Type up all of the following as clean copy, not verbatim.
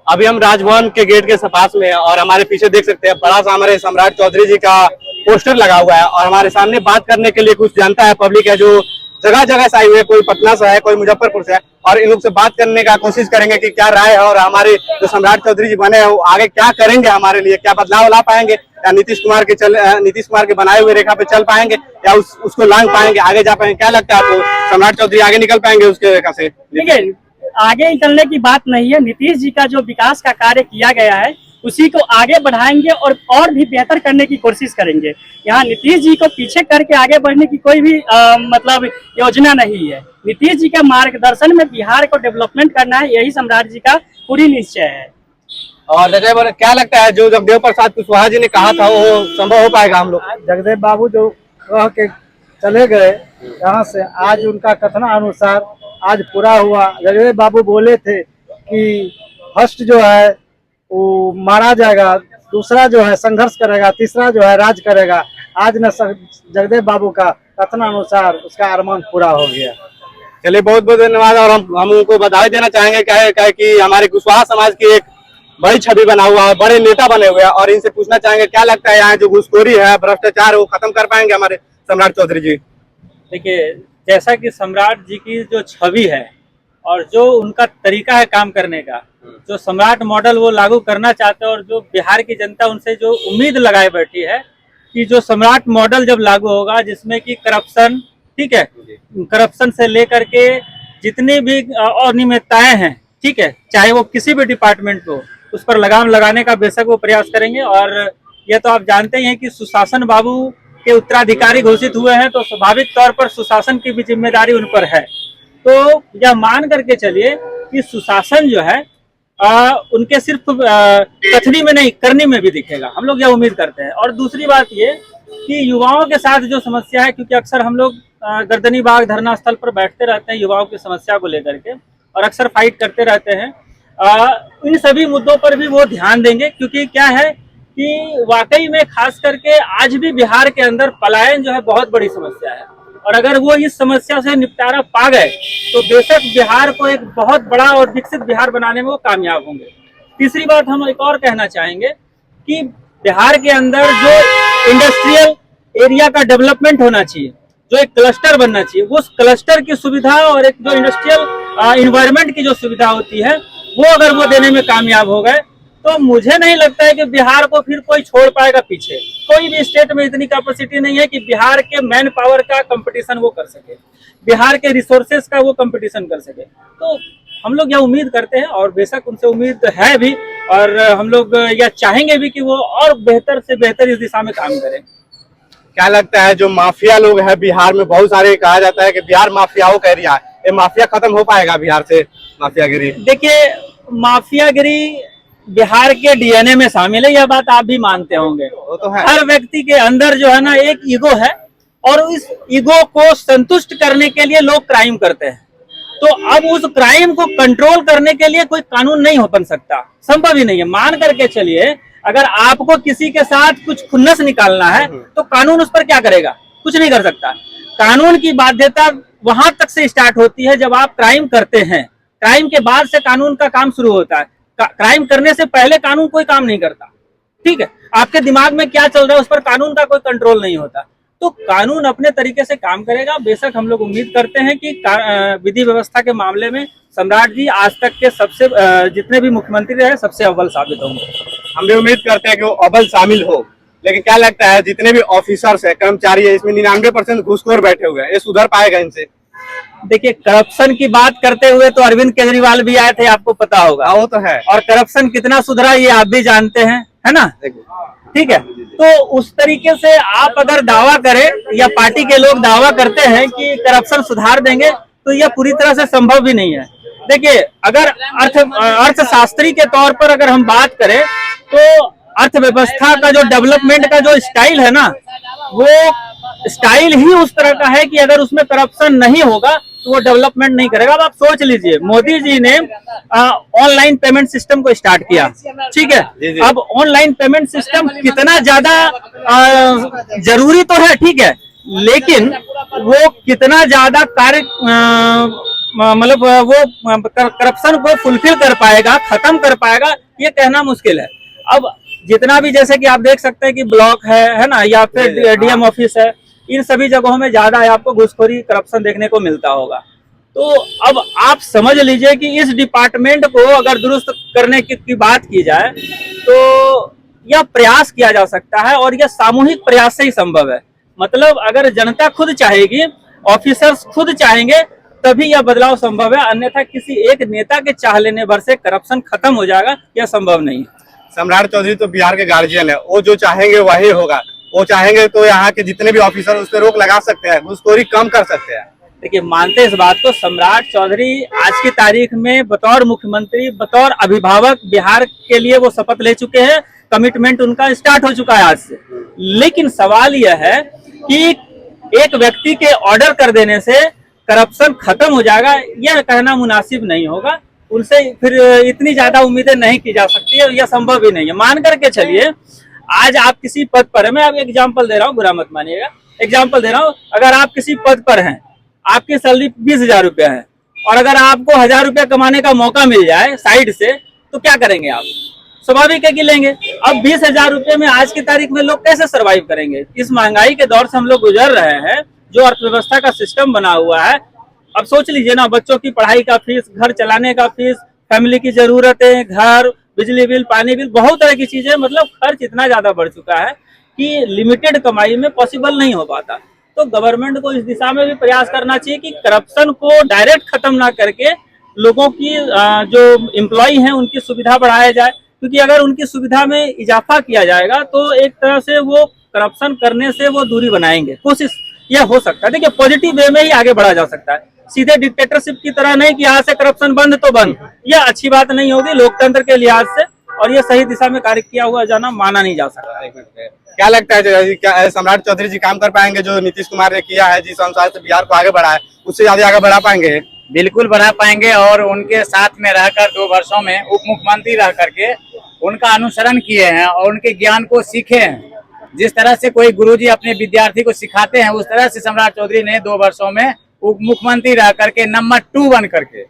अभी हम राजभवन के गेट के पास में है और हमारे पीछे देख सकते हैं बड़ा सा हमारे सम्राट चौधरी जी का पोस्टर लगा हुआ है और हमारे सामने बात करने के लिए कुछ जनता है, पब्लिक है जो जगह जगह से आई हुई है, कोई पटना से है, कोई मुजफ्फरपुर से है और इन लोग से बात करने का कोशिश करेंगे कि क्या राय है और हमारे जो सम्राट चौधरी जी बने हैं वो आगे क्या करेंगे, हमारे लिए क्या बदलाव ला पाएंगे या नीतीश कुमार के बनाए हुए रेखा पे चल पाएंगे या उसको लांग पाएंगे, आगे जा पाएंगे। क्या लगता है आपको, सम्राट चौधरी आगे निकल पाएंगे उसके रेखा से? देखिए, आगे निकलने की बात नहीं है। नीतीश जी का जो विकास का कार्य किया गया है उसी को आगे बढ़ाएंगे और भी बेहतर करने की कोशिश करेंगे। यहाँ नीतीश जी को पीछे करके आगे बढ़ने की कोई भी मतलब योजना नहीं है। नीतीश जी के मार्गदर्शन में बिहार को डेवलपमेंट करना है, यही सम्राट जी का पूरी निश्चय है। और जगदेव, क्या लगता है जो जगदेव प्रसाद कुशवाहा जी ने कहा था वो संभव हो पाएगा? हम लोग जगदेव बाबू जो कह के चले गए यहाँ से, आज उनका कथनानुसार आज पूरा हुआ। जगदेव बाबू बोले थे कि फर्स्ट जो है वो मारा जाएगा, दूसरा जो है संघर्ष करेगा, तीसरा जो है राज करेगा। आज न जगदेव बाबू का कथनानुसार उसका अरमान पूरा हो गया। चलिए, बहुत बहुत धन्यवाद। और हम उनको बधाई देना चाहेंगे क्या कि हमारे कुशवाहा समाज की एक बड़ी छवि बना हुआ है, बड़े नेता बने हुए हैं और इनसे पूछना चाहेंगे क्या लगता है यहाँ जो घूसखोरी है, भ्रष्टाचार, वो खत्म कर पाएंगे हमारे सम्राट चौधरी जी? देखिए, जैसा कि सम्राट जी की जो छवि है और जो उनका तरीका है काम करने का, जो सम्राट मॉडल वो लागू करना चाहते हैं और जो बिहार की जनता उनसे जो उम्मीद लगाए बैठी है कि जो सम्राट मॉडल जब लागू होगा जिसमें कि करप्शन, ठीक है, करप्शन से लेकर के जितनी भी अनियमितताएं हैं, ठीक है, चाहे वो किसी भी डिपार्टमेंट को, उस पर लगाम लगाने का बेशक वो प्रयास करेंगे। और ये तो आप जानते ही हैं कि सुशासन बाबू के उत्तराधिकारी घोषित हुए हैं, तो स्वाभाविक तौर पर सुशासन की भी जिम्मेदारी उन पर है। तो यह मान करके चलिए कि सुशासन जो है उनके सिर्फ कथनी में नहीं करनी में भी दिखेगा, हम लोग यह उम्मीद करते हैं। और दूसरी बात ये कि युवाओं के साथ जो समस्या है, क्योंकि अक्सर हम लोग गर्दनी बाग धरना स्थल पर बैठते रहते हैं युवाओं की समस्या को लेकर के और अक्सर फाइट करते रहते हैं, इन सभी मुद्दों पर भी वो ध्यान देंगे। क्योंकि क्या है कि वाकई में खास करके आज भी बिहार के अंदर पलायन जो है बहुत बड़ी समस्या है और अगर वो इस समस्या से निपटारा पा गए तो बेशक बिहार को एक बहुत बड़ा और विकसित बिहार बनाने में वो कामयाब होंगे। तीसरी बात हम एक और कहना चाहेंगे कि बिहार के अंदर जो इंडस्ट्रियल एरिया का डेवलपमेंट होना चाहिए, जो एक क्लस्टर बनना चाहिए, वो उस क्लस्टर की सुविधा और एक जो इंडस्ट्रियल इन्वायरमेंट की जो सुविधा होती है वो अगर वो देने में कामयाब हो गए तो मुझे नहीं लगता है कि बिहार को फिर कोई छोड़ पाएगा पीछे। कोई भी स्टेट में इतनी कैपेसिटी नहीं है कि बिहार के मैन पावर का कंपटीशन वो कर सके, बिहार के रिसोर्सेज का वो कंपटीशन कर सके। तो हम लोग यह उम्मीद करते हैं और बेशक उनसे उम्मीद है भी और हम लोग यह चाहेंगे भी कि वो और बेहतर से बेहतर इस दिशा में काम करें। क्या लगता है जो माफिया लोग हैं बिहार में, बहुत सारे कहा जाता है कि बिहार माफियाओं का एरिया है, ये माफिया खत्म हो पाएगा बिहार से, माफियागिरी? देखिए, माफियागिरी बिहार के डीएनए में शामिल है, यह बात आप भी मानते होंगे। वो तो है। हर व्यक्ति के अंदर जो है ना एक ईगो है और इस ईगो को संतुष्ट करने के लिए लोग क्राइम करते हैं। तो अब उस क्राइम को कंट्रोल करने के लिए कोई कानून नहीं हो बन सकता, संभव ही नहीं है। मान करके चलिए, अगर आपको किसी के साथ कुछ खुन्नस निकालना है तो कानून उस पर क्या करेगा? कुछ नहीं कर सकता। कानून की बाध्यता वहां तक से स्टार्ट होती है जब आप क्राइम करते हैं, क्राइम के बाद से कानून का काम शुरू होता है। क्राइम करने से पहले कानून कोई काम नहीं करता, ठीक है। आपके दिमाग में क्या चल रहा है उस पर कानून का कोई कंट्रोल नहीं होता। तो कानून अपने तरीके से काम करेगा। बेशक हम लोग उम्मीद करते हैं कि विधि व्यवस्था के मामले में सम्राट जी आज तक के सबसे जितने भी मुख्यमंत्री रहे सबसे अव्वल साबित होंगे। हम भी उम्मीद करते हैं कि वो अव्वल शामिल हो। लेकिन क्या लगता है जितने भी ऑफिसर्स है, कर्मचारी है, इसमें 99% घूसखोर बैठे हुए हैं, ये सुधर पाएगा इनसे? देखिए, करप्शन की बात करते हुए तो अरविंद केजरीवाल भी आए थे, आपको पता होगा। वो तो है। और करप्शन कितना सुधरा ये आप भी जानते हैं, है ना? ठीक है। तो उस तरीके से आप अगर दावा करें या पार्टी के लोग दावा करते हैं कि करप्शन सुधार देंगे तो यह पूरी तरह से संभव भी नहीं है। देखिए, अगर अर्थशास्त्री के तौर पर अगर हम बात करें तो अर्थव्यवस्था का जो डेवलपमेंट का जो स्टाइल है ना, वो स्टाइल ही उस तरह का है कि अगर उसमें करप्शन नहीं होगा तो वो डेवलपमेंट नहीं करेगा। अब आप सोच लीजिए, मोदी जी ने ऑनलाइन पेमेंट सिस्टम को स्टार्ट किया, ठीक है। अब ऑनलाइन पेमेंट सिस्टम कितना ज्यादा जरूरी तो है, ठीक है, लेकिन वो कितना ज्यादा कार्य मतलब वो करप्शन को फुलफिल कर पाएगा, खत्म कर पाएगा, ये कहना मुश्किल है। अब जितना भी, जैसे कि आप देख सकते हैं कि ब्लॉक है ना, या फिर डीएम ऑफिस है, इन सभी जगहों में ज्यादा आपको घूसखोरी करप्शन देखने को मिलता होगा। तो अब आप समझ लीजिए कि इस डिपार्टमेंट को अगर दुरुस्त करने की बात की जाए तो यह प्रयास किया जा सकता है, और यह सामूहिक प्रयास से ही संभव है। मतलब अगर जनता खुद चाहेगी, ऑफिसर्स खुद चाहेंगे, तभी यह बदलाव संभव है। अन्यथा किसी एक नेता के चाह लेने भर से करप्शन खत्म हो जाएगा, यह संभव नहीं है। सम्राट चौधरी तो बिहार के गार्जियन है, वो जो चाहेंगे वही होगा। वो चाहेंगे तो यहाँ के जितने भी ऑफिसर उस पर रोक लगा सकते हैं, घूसखोरी कम कर सकते हैं। देखिए, मानते इस बात को, सम्राट चौधरी आज की तारीख में बतौर मुख्यमंत्री, बतौर अभिभावक बिहार के लिए वो शपथ ले चुके हैं। कमिटमेंट उनका स्टार्ट हो चुका है आज से। लेकिन सवाल यह है कि एक व्यक्ति के ऑर्डर कर देने से करप्शन खत्म हो जाएगा, यह कहना मुनासिब नहीं होगा। उनसे फिर इतनी ज्यादा उम्मीदें नहीं की जा सकती है, यह संभव ही नहीं है। मान करके चलिए, आज आप किसी पद पर है, मैं अब एग्जाम्पल दे रहा हूँ, बुरा मत मानिएगा, एग्जाम्पल दे रहा हूँ। अगर आप किसी पद पर हैं, आपकी सैलरी 20,000 रुपया है, और अगर आपको 1,000 रुपया कमाने का मौका मिल जाए साइड से, तो क्या करेंगे आप? स्वाभाविक है कि लेंगे। अब 20,000 रुपये में आज की तारीख में लोग कैसे सरवाइव करेंगे? इस महंगाई के दौर से हम लोग गुजर रहे हैं, जो अर्थव्यवस्था का सिस्टम बना हुआ है। अब सोच लीजिए ना, बच्चों की पढ़ाई का फीस, घर चलाने का फीस, फैमिली की जरूरतें, घर, बिजली बिल, पानी बिल, बहुत तरह की चीजें, मतलब खर्च इतना ज्यादा बढ़ चुका है कि लिमिटेड कमाई में पॉसिबल नहीं हो पाता। तो गवर्नमेंट को इस दिशा में भी प्रयास करना चाहिए कि करप्शन को डायरेक्ट खत्म ना करके लोगों की जो एम्प्लॉय हैं उनकी सुविधा बढ़ाया जाए। क्योंकि अगर उनकी सुविधा में इजाफा किया जाएगा तो एक तरह से वो करप्शन करने से वो दूरी बनाएंगे। कोशिश यह हो सकता है। देखिए, पॉजिटिव वे में ही आगे बढ़ा जा सकता है, सीधे डिक्टेटरशिप की तरह नहीं कि यहाँ से करप्शन बंद तो बंद, यह अच्छी बात नहीं होगी लोकतंत्र के लिहाज से, और यह सही दिशा में कार्य किया हुआ जाना माना नहीं जा सकता। क्या लगता है, क्या सम्राट चौधरी जी काम कर पाएंगे जो नीतीश कुमार ने किया है, जिस अनुसार से बिहार को आगे बढ़ा है, उससे ज्यादा आगे बढ़ा पाएंगे? बिल्कुल बढ़ा पाएंगे, और उनके साथ में रहकर 2 वर्षों में उप मुख्यमंत्री रह करके उनका अनुसरण किए हैं और उनके ज्ञान को सीखे हैं। जिस तरह से कोई गुरुजी अपने विद्यार्थी को सिखाते हैं, उस तरह से सम्राट चौधरी ने 2 वर्षों में उप मुख्यमंत्री रह करके नंबर 2 बन करके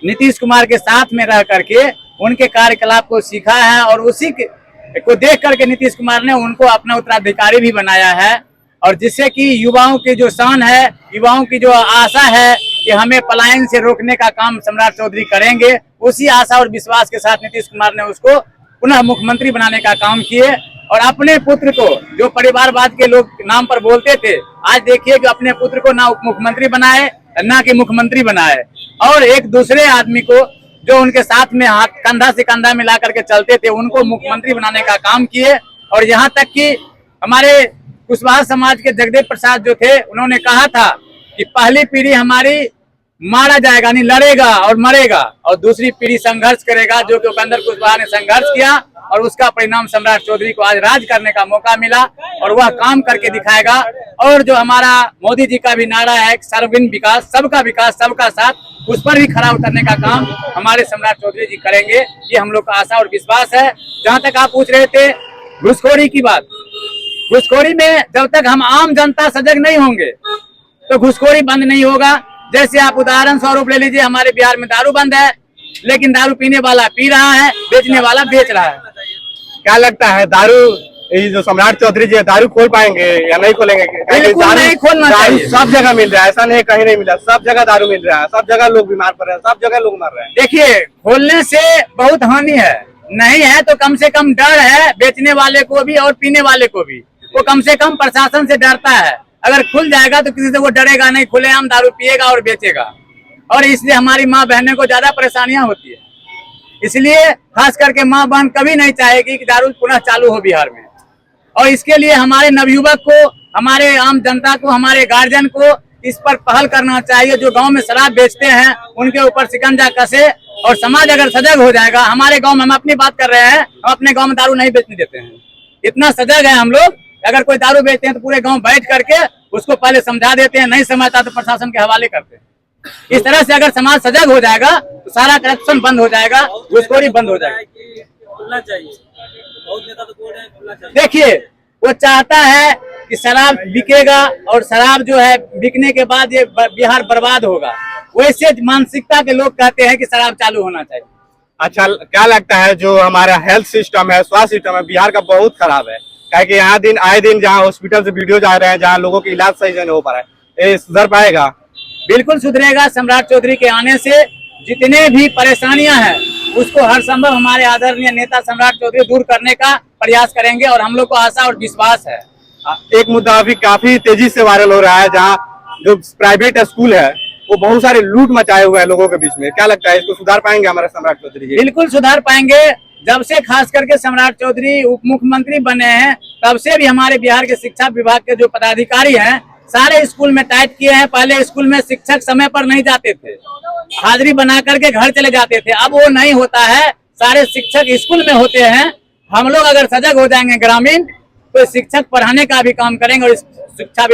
नीतीश कुमार के साथ में रह करके उनके कार्यकलाप को सीखा है, और उसी को देख करके नीतीश कुमार ने उनको अपना उत्तराधिकारी भी बनाया है। और जिससे कि युवाओं की जो शान है, युवाओं की जो आशा है कि हमें पलायन से रोकने का काम सम्राट चौधरी करेंगे, उसी आशा और विश्वास के साथ नीतीश कुमार ने उसको पुनः मुख्यमंत्री बनाने का काम किए। और अपने पुत्र को, जो परिवारवाद के लोग नाम पर बोलते थे, आज देखिए कि अपने पुत्र को ना उप मुख्यमंत्री बनाए, ना कि मुख्यमंत्री बनाए, और एक दूसरे आदमी को जो उनके साथ में हाथ कंधा से कंधा मिला करके चलते थे, उनको मुख्यमंत्री बनाने का काम किए। और यहाँ तक कि हमारे कुशवाहा समाज के जगदेव प्रसाद जो थे, उन्होंने कहा था कि पहली पीढ़ी हमारी मारा जाएगा, नहीं लड़ेगा और मरेगा, और दूसरी पीढ़ी संघर्ष करेगा, जो कि उपेंद्र कुशवाहा ने संघर्ष किया, और उसका परिणाम सम्राट चौधरी को आज राज करने का मौका मिला, और वह काम करके दिखाएगा। और जो हमारा मोदी जी का भी नारा है, सर्वजन विकास, सबका साथ, उस पर भी खरा उतरने का काम हमारे सम्राट चौधरी जी करेंगे, ये हम लोग का आशा और विश्वास है। जहाँ तक आप पूछ रहे थे घुसखोरी की बात, घुसखोरी में जब तक हम आम जनता सजग नहीं होंगे तो घुसखोरी बंद नहीं होगा। जैसे आप उदाहरण स्वरूप ले लीजिए, हमारे बिहार में दारू बंद है, लेकिन दारू पीने वाला पी रहा है, बेचने वाला बेच रहा है। क्या लगता है, दारू, ये जो सम्राट चौधरी जी दारू खोल पाएंगे या नहीं खोलेंगे? बिल्कुल नहीं खोलना चाहिए। सब जगह मिल रहा है, ऐसा नहीं कहीं नहीं मिला, सब जगह दारू मिल रहा है, सब जगह लोग बीमार पड़ रहे हैं, सब जगह लोग मर रहे हैं। देखिए, खोलने से बहुत हानि है, नहीं है तो कम से कम डर है बेचने वाले को भी और पीने वाले को भी। वो कम से कम प्रशासन से डरता है। अगर खुल जाएगा तो किसी से वो डरेगा नहीं, खुलेआम दारू पिएगा और बेचेगा, और इसलिए हमारी माँ बहनों को ज्यादा परेशानियां होती है। इसलिए खास करके माँ बहन कभी नहीं चाहेगी कि दारू पुनः चालू हो बिहार में। और इसके लिए हमारे नवयुवक को, हमारे आम जनता को, हमारे गार्जियन को इस पर पहल करना चाहिए। जो गांव में शराब बेचते हैं उनके ऊपर शिकंजा कसे, और समाज अगर सजग हो जाएगा। हमारे गांव में, हम अपनी बात कर रहे हैं, हम अपने गांव में दारू नहीं बेचने देते हैं, इतना सजग है हम लोग। अगर कोई दारू बेचते हैं तो पूरे गांव बैठ करके उसको पहले समझा देते हैं, नहीं समझता तो प्रशासन के हवाले करते हैं। इस तरह से अगर समाज सजग हो जाएगा तो सारा करप्शन बंद हो जाएगा, घुसखोरी बंद हो जाएगी। देखिए, वो चाहता है कि शराब बिकेगा और शराब जो है बिकने के बाद ये बिहार बर्बाद होगा, वैसे मानसिकता के लोग कहते हैं कि शराब चालू होना चाहिए। अच्छा, क्या लगता है जो हमारा हेल्थ सिस्टम है, स्वास्थ्य सिस्टम है बिहार का बहुत खराब है, क्या कि यहाँ दिन आए दिन जहाँ हॉस्पिटल से वीडियो जा रहे हैं, जहाँ लोगों की इलाज सही से नहीं हो पा रहा है, ये सुधर पाएगा? बिल्कुल सुधरेगा। सम्राट चौधरी के आने से जितने भी परेशानियां हैं उसको हर संभव हमारे आदरणीय नेता सम्राट चौधरी दूर करने का प्रयास करेंगे और हम लोग को आशा और विश्वास है। एक मुद्दा अभी काफी तेजी से वायरल हो रहा है, जहाँ जो प्राइवेट स्कूल है वो बहुत सारे लूट मचाए हुए हैं लोगों के बीच में, क्या लगता है इसको सुधार पाएंगे हमारे सम्राट चौधरी जी? बिल्कुल सुधार पाएंगे। जब से खास करके सम्राट चौधरी उप मुख्यमंत्री बने हैं तब से भी हमारे बिहार के शिक्षा विभाग के जो पदाधिकारी हैं सारे स्कूल में टाइट किए हैं। पहले स्कूल में शिक्षक समय पर नहीं जाते थे, हाजिरी बना करके घर चले जाते थे, अब वो नहीं होता है, सारे शिक्षक स्कूल में होते हैं। हम लोग अगर सजग हो जाएंगे ग्रामीण तो शिक्षक पढ़ाने का भी काम करेंगे और शिक्षा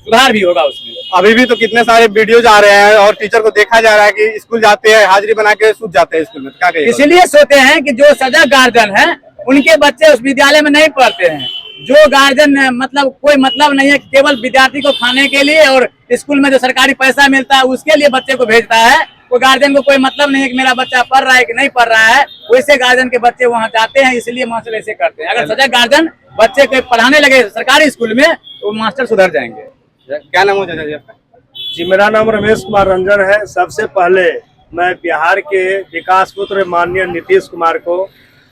सुधार भी होगा उसमें। अभी भी तो कितने सारे वीडियोज आ रहे हैं और टीचर को देखा जा रहा है कि स्कूल जाते हैं हाजिरी बना के सूझ जाते हैं स्कूल में, क्या कहिए? इसलिए सोते हैं कि जो सजग गार्जियन है उनके बच्चे उस विद्यालय में नहीं पढ़ते हैं। जो गार्जियन मतलब कोई मतलब नहीं है, केवल विद्यार्थी को खाने के लिए और स्कूल में जो सरकारी पैसा मिलता है उसके लिए बच्चे को भेजता है, वो गार्जियन को कोई मतलब नहीं है कि मेरा बच्चा पढ़ रहा है कि नहीं पढ़ रहा है। वैसे गार्जियन के बच्चे वहाँ जाते हैं, इसलिए मास्टर ऐसे करते हैं। अगर सजग गार्जियन बच्चे को पढ़ाने लगे सरकारी स्कूल में तो मास्टर सुधर जाएंगे। क्या नाम हो चाचा जी आपका? जी, मेरा नाम रमेश कुमार रंजन है। सबसे पहले मैं बिहार के विकास पुत्र माननीय नीतीश कुमार को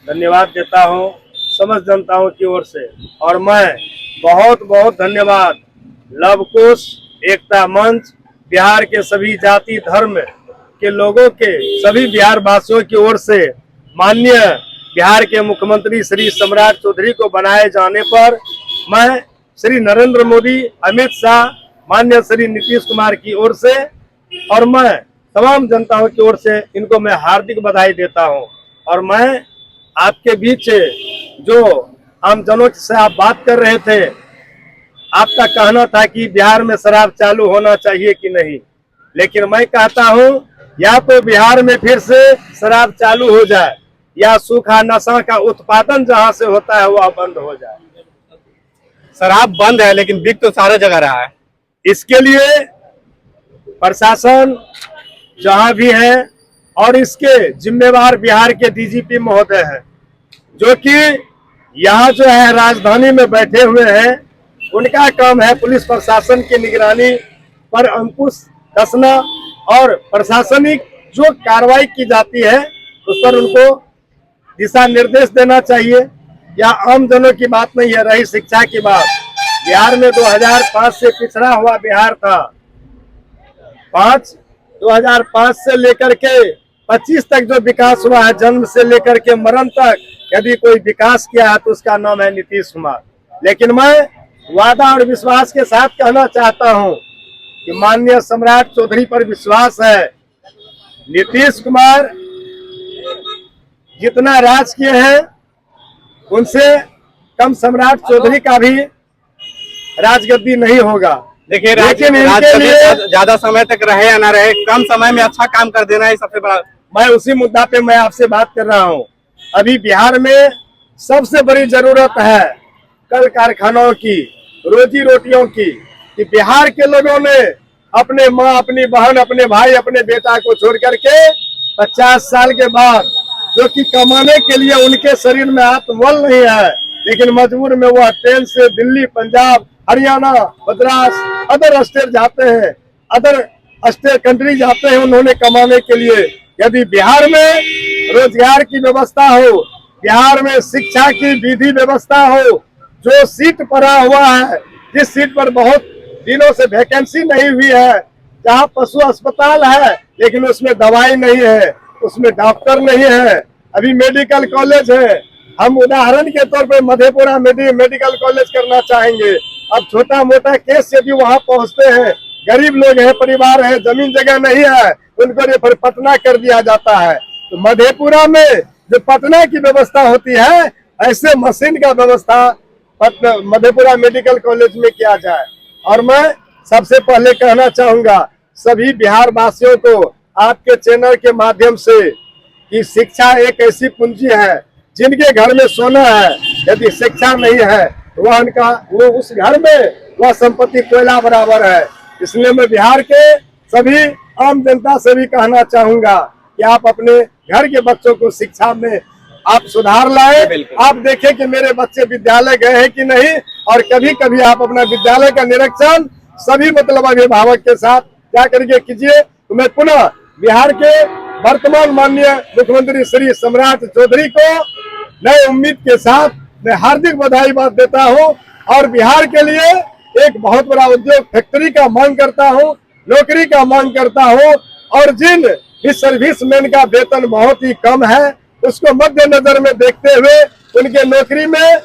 धन्यवाद देता हूं समस्त जनताओं की ओर से, और मैं बहुत बहुत धन्यवाद लव कुश, एकता मंच, बिहार के सभी जाति धर्म के लोगों के, सभी बिहार वासियों की ओर से माननीय बिहार के मुख्यमंत्री श्री सम्राट चौधरी को बनाए जाने पर मैं श्री नरेंद्र मोदी, अमित शाह, माननीय श्री नीतीश कुमार की ओर से और मैं तमाम जनताओं की ओर से इनको मैं हार्दिक बधाई देता हूं। और मैं आपके बीच जो आम जनों से आप बात कर रहे थे, आपका कहना था कि बिहार में शराब चालू होना चाहिए कि नहीं, लेकिन मैं कहता हूं या तो बिहार में फिर से शराब चालू हो जाए या सूखा नशा का उत्पादन जहां से होता है वह बंद हो जाए। शराब बंद है लेकिन बिक तो सारा जगह रहा है। इसके लिए प्रशासन जहां भी है और इसके जिम्मेवार बिहार के डीजीपी महोदय हैं, जो कि यहाँ जो है राजधानी में बैठे हुए हैं, उनका काम है पुलिस प्रशासन की निगरानी पर अंकुश कसना और प्रशासनिक जो कार्रवाई की जाती है उस पर उनको दिशा निर्देश देना चाहिए। या आम जनों की बात नहीं है, रही शिक्षा की बात, बिहार में 2005 से पिछड़ा हुआ बिहार था। 2005 से लेकर के 25 तक जो विकास हुआ है, जन्म से लेकर के मरण तक यदि कोई विकास किया है तो उसका नाम है नीतीश कुमार। लेकिन मैं वादा और विश्वास के साथ कहना चाहता हूं कि माननीय सम्राट चौधरी पर विश्वास है। नीतीश कुमार जितना राज किए हैं उनसे कम सम्राट चौधरी का भी राजगद्दी नहीं होगा। देखिए, राजगद्दी ज्यादा समय तक रहे या ना रहे, कम समय में अच्छा काम कर देना ही सबसे बड़ा। मैं उसी मुद्दा पे मैं आपसे बात कर रहा हूं। अभी बिहार में सबसे बड़ी जरूरत है कल कारखानों की, रोजी रोटियों की, कि बिहार के लोगों ने अपने माँ, अपनी बहन, अपने भाई, अपने बेटा को छोड़ करके 50 साल के बाद जो कि कमाने के लिए उनके शरीर में आत्मबल नहीं है, लेकिन मजबूर में वह ट्रेन से दिल्ली, पंजाब, हरियाणा, मद्रास, अदर स्टेट जाते हैं, अदर स्टेट कंट्री जाते हैं उन्होंने कमाने के लिए। यदि बिहार में रोजगार की व्यवस्था हो, बिहार में शिक्षा की विधि व्यवस्था हो, जो सीट पड़ा हुआ है, जिस सीट पर बहुत दिनों से वैकेंसी नहीं हुई है, जहाँ पशु अस्पताल है लेकिन उसमें दवाई नहीं है, उसमें डॉक्टर नहीं है, अभी मेडिकल कॉलेज है। हम उदाहरण के तौर पे मधेपुरा मेडिकल कॉलेज करना चाहेंगे। अब छोटा मोटा केस से भी वहाँ पहुँचते हैं, गरीब लोग हैं, परिवार है, जमीन जगह नहीं है, उनको रेफर पटना कर दिया जाता है। तो मधेपुरा में जो पटना की व्यवस्था होती है, ऐसे मशीन का व्यवस्था मधेपुरा मेडिकल कॉलेज में किया जाए। और मैं सबसे पहले कहना चाहूंगा सभी बिहार वासियों को आपके चैनल के माध्यम से कि शिक्षा एक ऐसी पूंजी है, जिनके घर में सोना है, यदि शिक्षा नहीं है वो उस घर में वह संपत्ति कोयला बराबर है। इसलिए मैं बिहार के सभी आम जनता से भी कहना चाहूंगा कि आप अपने घर के बच्चों को शिक्षा में आप सुधार लाए। आप देखें कि मेरे बच्चे विद्यालय गए हैं कि नहीं, और कभी कभी आप अपना विद्यालय का निरीक्षण सभी मतलब अभिभावक के साथ क्या करके कीजिए। तो मैं पुनः बिहार के वर्तमान माननीय मुख्यमंत्री श्री सम्राट चौधरी को नए उम्मीद के साथ मैं हार्दिक बधाई देता हूं, और बिहार के लिए एक बहुत बड़ा उद्योग फैक्ट्री का मांग करता हूं, नौकरी का मांग करता हूं, और जिन भी सर्विसमैन का वेतन बहुत ही कम है उसको मद्देनजर में देखते हुए उनके नौकरी में,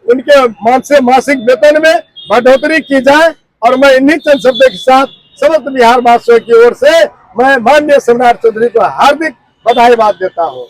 उनके मासिक वेतन में बढ़ोतरी की जाए। और मैं इन्हीं चंद शब्दों के साथ समस्त बिहार वासियों की ओर से मैं माननीय सम्राट चौधरी को हार्दिक बधाई देता हूँ।